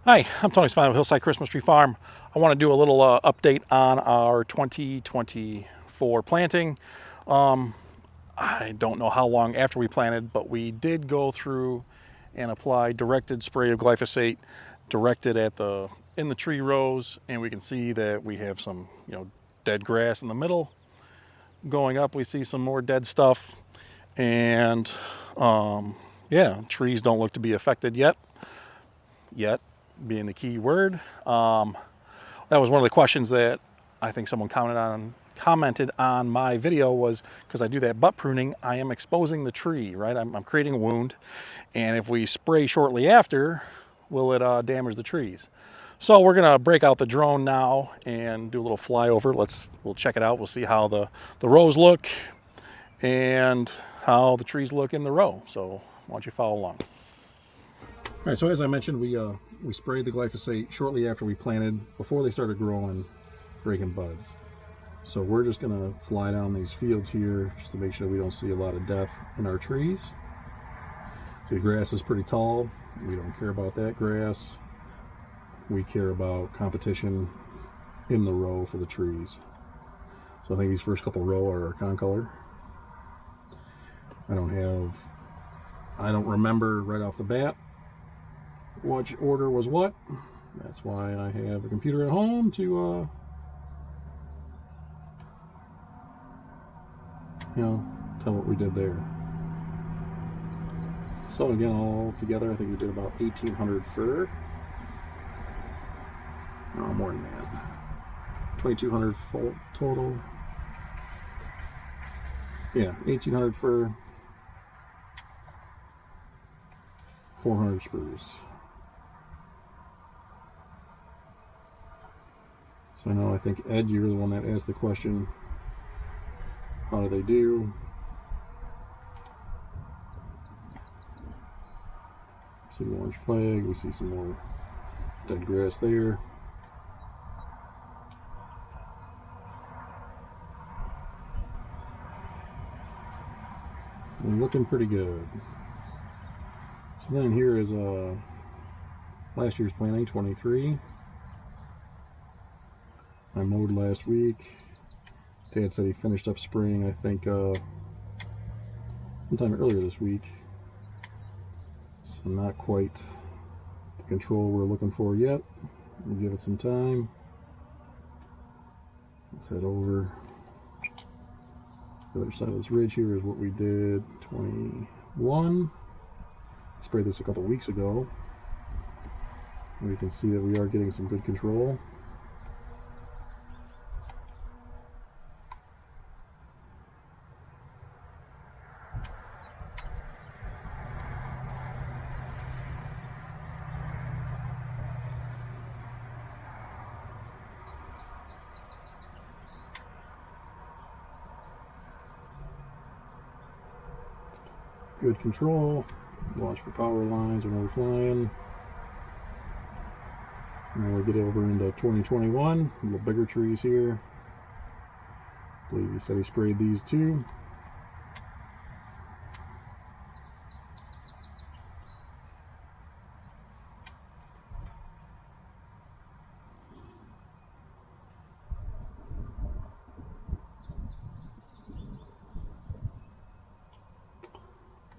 Hi, I'm Tony Spine with Hillside Christmas Tree Farm. I want to do a little update on our 2024 planting. I don't know how long after we planted, but we did go through and apply directed spray of glyphosate directed at in the tree rows, and we can see that we have some dead grass in the middle. Going up, we see some more dead stuff, and yeah, trees don't look to be affected yet. Yet being the key word. That was one of the questions that I think someone commented on my video, was because I do that butt pruning, I am exposing the tree, right? I'm creating a wound, and if we spray shortly after, will it damage the trees? So we're gonna break out the drone now and do a little flyover. We'll check it out. We'll see how the rows look and how the trees look in the row. So why don't you follow along? All right, so as I mentioned, we sprayed the glyphosate shortly after we planted, before they started growing, breaking buds. So we're just gonna fly down these fields here just to make sure we don't see a lot of death in our trees. So the grass is pretty tall. We don't care about that grass. We care about competition in the row for the trees. So I think these first couple row are concolor. I don't remember right off the bat which order was what. That's why I have a computer at home to tell what we did there. So again, all together I think we did about 1,800 fir. No, more than that. 2,200 total. Yeah, 1,800 fir, 400 spruce. So I think Ed, you're the one that asked the question, how do they do? See the orange flag, we see some more dead grass there. And looking pretty good. So then here is last year's planting, 23. I mowed last week. Dad said he finished up spraying, I think, sometime earlier this week. So not quite the control we're looking for yet. We'll give it some time. Let's head over. The other side of this ridge here is what we did 21. Sprayed this a couple weeks ago. And we can see that we are getting some good control. Good control. Watch for power lines when we're flying. And then we get over into 2021. A little bigger trees here. I believe he said he sprayed these too.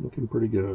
Looking pretty good.